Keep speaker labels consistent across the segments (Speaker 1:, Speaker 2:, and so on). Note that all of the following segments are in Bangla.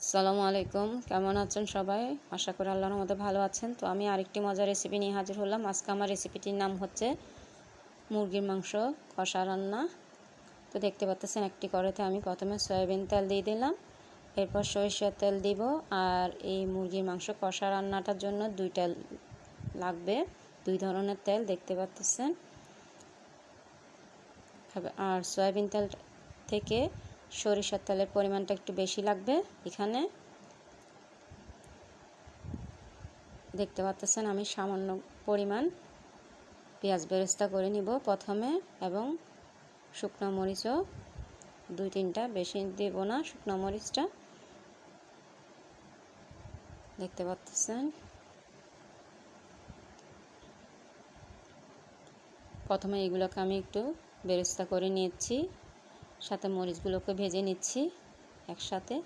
Speaker 1: আসসালামু আলাইকুম, কেমন আছেন সবাই? আশা করি আল্লাহর রহমতে ভালো আছেন। তো আমি আরেকটি মজার রেসিপি নিয়ে হাজির হলাম। আজকে আমার রেসিপিটির নাম হচ্ছে মুরগির মাংস কষা রান্না। তো দেখতে পাচ্ছেন একটি কড়াইতে আমি প্রথমে সয়াবিন তেল দিয়ে দিলাম, এরপর সরিষার তেল দিব। আর এই মুরগির মাংস কষা রান্নাটার জন্য দুইটা লাগবে, দুই ধরনের তেল দেখতে পাচ্ছেন। আর সয়াবিন তেল থেকে সরিষার তেলের পরিমাণটা একটু বেশি লাগবে। এখানে দেখতে পাচ্ছেন আমি সামান্য পরিমাণ পেঁয়াজ বেরেস্তা করে নিব প্রথমে, এবং শুকনো মরিচও দুই তিনটা, বেশি দেব না শুকনো মরিচটা। দেখতে পাচ্ছেন প্রথমে এগুলোকে আমি একটু বেরেস্তা করে নিচ্ছি, সাথে মরিচগুলোকে ভেজে নিচ্ছি একসাথে।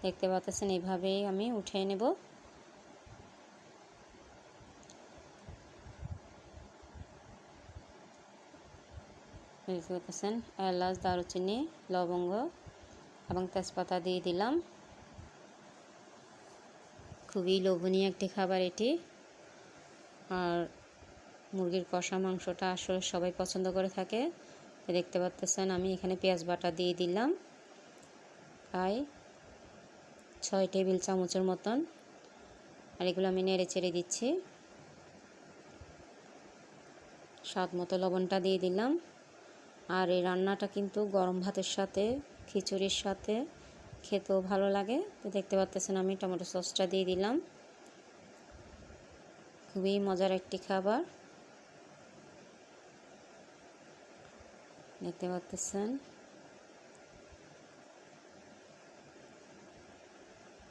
Speaker 1: দেখতে পাচ্ছেন এইভাবেই আমি উঠিয়ে নেব। দেখতে পাচ্ছেন এলাচ, দারুচিনি, লবঙ্গ এবং তেজপাতা দিয়ে দিলাম। খুবই লোভনীয় একটি খাবার এটি। আর মুরগির কষা মাংসটা আসলে সবাই পছন্দ করে থাকে। দেখতে পাচ্ছেন আমি এখানে পেঁয়াজ বাটা দিয়ে দিলাম প্রায় 6 টেবিল চামচের মতন। আর এগুলো আমি নেড়ে চেড়ে দিচ্ছি। স্বাদ মতো লবণটা দিয়ে দিলাম। আর এই রান্নাটা কিন্তু গরম ভাতের সাথে, খিচুড়ির সাথে খেতেও ভালো লাগে। তো দেখতে পাচ্ছেন আমি টমেটো সসটা দিয়ে দিলাম। খুবই মজার একটি খাবার, দেখতে পাচ্ছেন।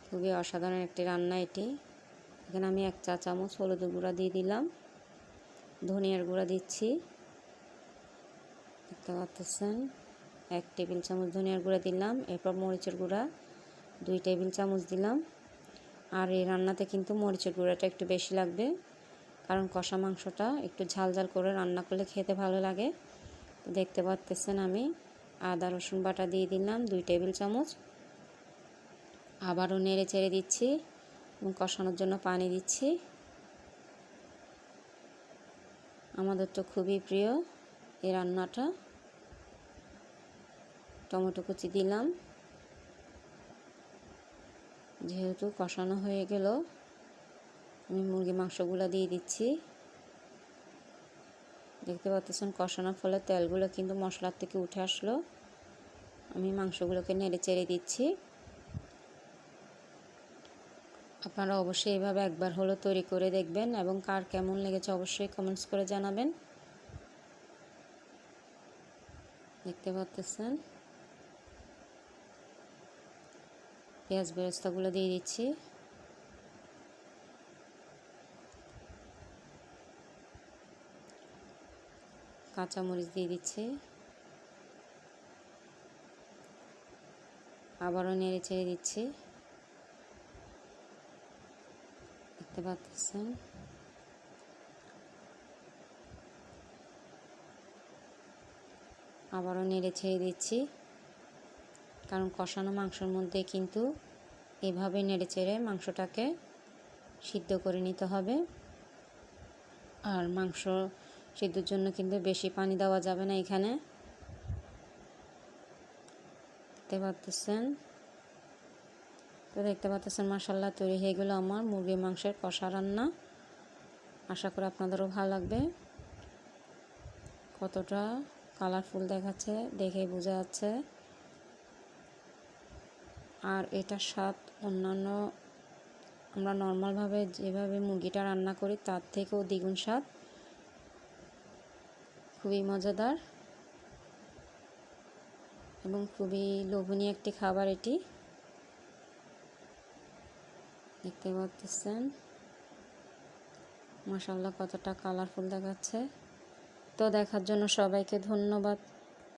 Speaker 1: খুবই অসাধারণ একটি রান্না এটি। এখানে আমি 1 চা চামচ হলুদের গুঁড়া দিয়ে দিলাম, ধনিয়ার গুঁড়া দিচ্ছি। দেখতে পাচ্ছেন 1 টেবিল চামচ ধনিয়ার গুঁড়া দিলাম, এরপর মরিচের গুঁড়া 2 টেবিল চামচ দিলাম। আর এই রান্নাতে কিন্তু মরিচের গুঁড়াটা একটু বেশি লাগবে, কারণ কষা মাংসটা একটু ঝাল ঝাল করে রান্না করলে খেতে ভালো লাগে। তো দেখতে পাচ্ছেন আমি আদা রসুন বাটা দিয়ে দিলাম 2 টেবিল চামচ। আবারও নেড়ে চেড়ে দিচ্ছি এবং কষানোর জন্য পানি দিচ্ছি। আমাদের তো খুবই প্রিয় এই রান্নাটা। টমেটো কুচি দিলাম। যেহেতু কষানো হয়ে গেল, আমি মুরগি মাংসগুলো দিয়ে দিচ্ছি। দেখতে পাচ্ছেন কষানোর ফলে তেলগুলো কিন্তু মশলার থেকে উঠে আসলো। আমি মাংসগুলোকে নেড়ে চেড়ে দিচ্ছি। আপনারা অবশ্যই এভাবে একবার হলো তৈরি করে দেখবেন, এবং কার কেমন লেগেছে অবশ্যই কমেন্টস করে জানাবেন। দেখতে পাচ্ছেন পেঁয়াজ বেরেস্তাগুলো দিয়ে দিচ্ছি। কাঁচামরিচ দিয়ে দিচ্ছি। আবারও নেড়ে চেড়ে দিচ্ছি। দেখতে পাচ্ছেন আবারও নেড়ে ছেড়ে দিচ্ছি, কারণ কষানো মাংসের মধ্যে কিন্তু এভাবে নেড়ে চেড়ে মাংসটাকে সিদ্ধ করে নিতে হবে। আর মাংস সিদ্ধর জন্য কিন্তু বেশি পানি দেওয়া যাবে না এখানে। দেখতে পাচ্ছেন মাশাআল্লাহ তৈরি হয়ে গেল আমার মুরগির মাংসের কষা রান্না। আশা করি আপনাদেরও ভালো লাগবে। কতটা কালারফুল দেখাচ্ছে দেখেই বোঝা যাচ্ছে। আর এটার স্বাদ অন্যান্য আমরা নর্মালভাবে যেভাবে মুরগিটা রান্না করি তার থেকেও দ্বিগুণ স্বাদ। খুবই মজাদার এবং খুবই লোভনীয় একটি খাবার এটি। দেখতে পাচ্ছেন মাশাআল্লাহ কতটা কালারফুল দেখাচ্ছে। তো দেখার জন্য সবাইকে ধন্যবাদ।